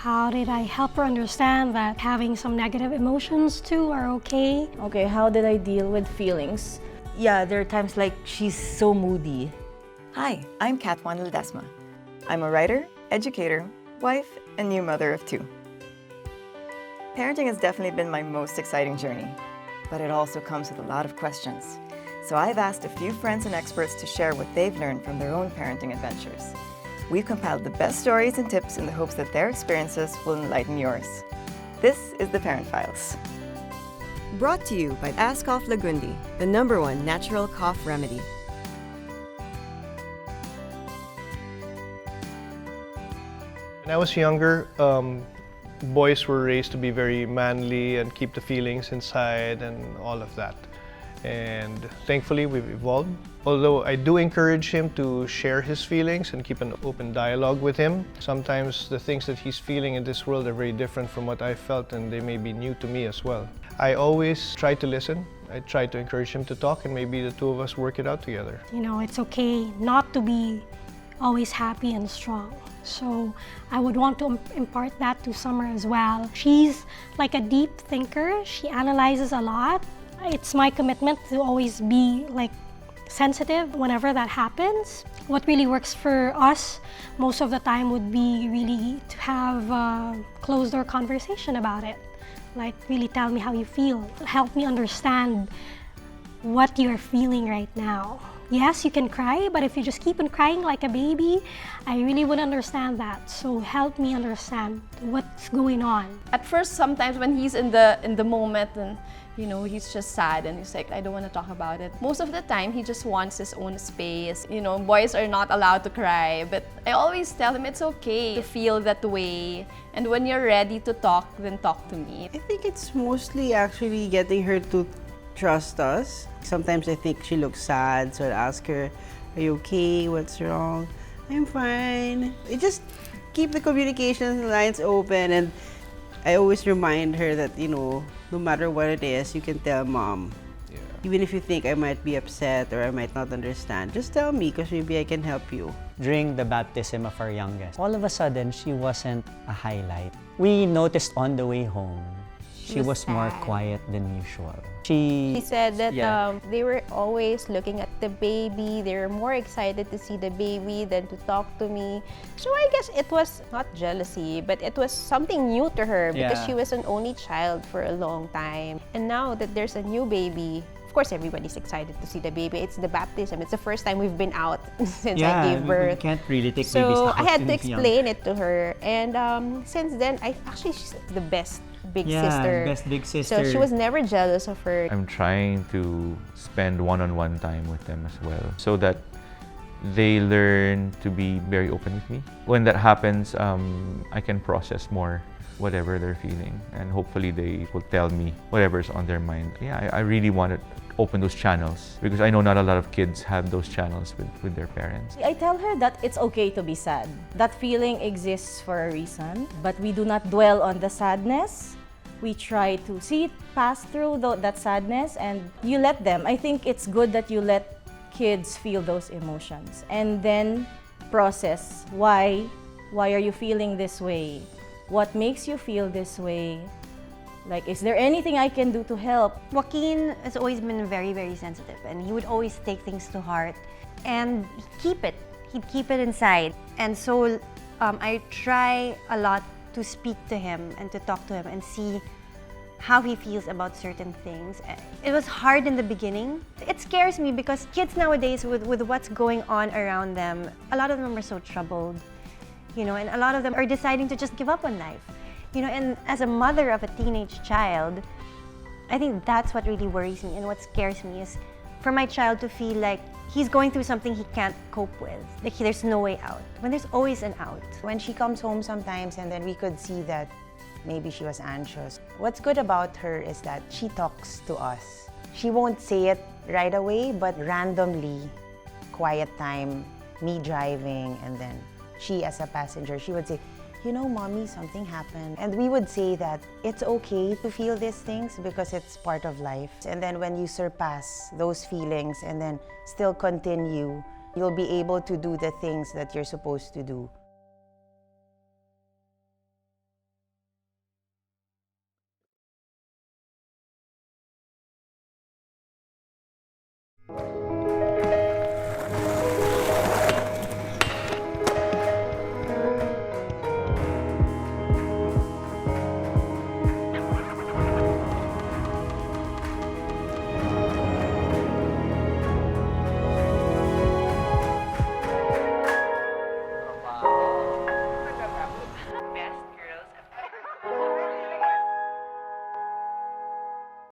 How did I help her understand that having some negative emotions too are okay? Okay, how did I deal with feelings? Yeah, there are times like she's so moody. Hi, I'm Kat Juan Ledesma. I'm a writer, educator, wife, and new mother of 2. Parenting has definitely been my most exciting journey, but it also comes with a lot of questions. So I've asked a few friends and experts to share what they've learned from their own parenting adventures. We've compiled the best stories and tips in the hopes that their experiences will enlighten yours. This is the Parent Files. Brought to you by Ask Cough Lagundi, the #1 natural cough remedy. When I was younger, boys were raised to be very manly and keep the feelings inside and all of that. And thankfully, we've evolved. Although I do encourage him to share his feelings and keep an open dialogue with him. Sometimes the things that he's feeling in this world are very different from what I felt, and they may be new to me as well. I always try to listen. I try to encourage him to talk, and maybe the two of us work it out together. You know, it's okay not to be always happy and strong. So I would want to impart that to Summer as well. She's like a deep thinker. She analyzes a lot. It's my commitment to always be like sensitive whenever that happens. What really works for us most of the time would be really to have a closed-door conversation about it. Like, really tell me how you feel. Help me understand what you're feeling right now. Yes, you can cry, but if you just keep on crying like a baby, I really wouldn't understand that. So help me understand what's going on. At first, sometimes when he's in the moment and you know, he's just sad and he's like, I don't want to talk about it. Most of the time, he just wants his own space. You know, boys are not allowed to cry, but I always tell him it's okay to feel that way. And when you're ready to talk, then talk to me. I think it's mostly actually getting her to trust us. Sometimes I think she looks sad, so I'll ask her, are you okay? What's wrong? I'm fine. I just keep the communication lines open, and I always remind her that, you know, no matter what it is, you can tell Mom. Yeah. Even if you think I might be upset or I might not understand, just tell me because maybe I can help you. During the baptism of our youngest, all of a sudden, she wasn't a highlight. We noticed on the way home, she was more quiet than usual. She said that they were always looking at the baby. They were more excited to see the baby than to talk to me. So I guess it was not jealousy, but it was something new to her because she was an only child for a long time. And now that there's a new baby, of course everybody's excited to see the baby. It's the baptism. It's the first time we've been out since I gave birth. We can't really take babies out. So I had to explain it to her. And since then, she's the best big sister. Best big sister. So she was never jealous of her. I'm trying to spend one-on-one time with them as well so that they learn to be very open with me. When that happens, I can process more whatever they're feeling, and hopefully they will tell me whatever's on their mind. Yeah, I really want to open those channels because I know not a lot of kids have those channels with their parents. I tell her that it's okay to be sad. That feeling exists for a reason, but we do not dwell on the sadness. We try to see it pass through that sadness, and you let them. I think it's good that you let kids feel those emotions and then process why are you feeling this way? What makes you feel this way? Like, is there anything I can do to help? Joaquin has always been very, very sensitive, and he would always take things to heart and keep it. He'd keep it inside. And so I try a lot to speak to him and to talk to him and see how he feels about certain things. It was hard in the beginning. It scares me because kids nowadays, with what's going on around them, a lot of them are so troubled, you know, and a lot of them are deciding to just give up on life. You know, and as a mother of a teenage child, I think that's what really worries me and what scares me is for my child to feel like he's going through something he can't cope with. Like there's no way out, when there's always an out. When she comes home sometimes and then we could see that maybe she was anxious. What's good about her is that she talks to us. She won't say it right away, but randomly, quiet time, me driving, and then she as a passenger, she would say, you know, Mommy, something happened. And we would say that it's okay to feel these things because it's part of life. And then when you surpass those feelings and then still continue, you'll be able to do the things that you're supposed to do.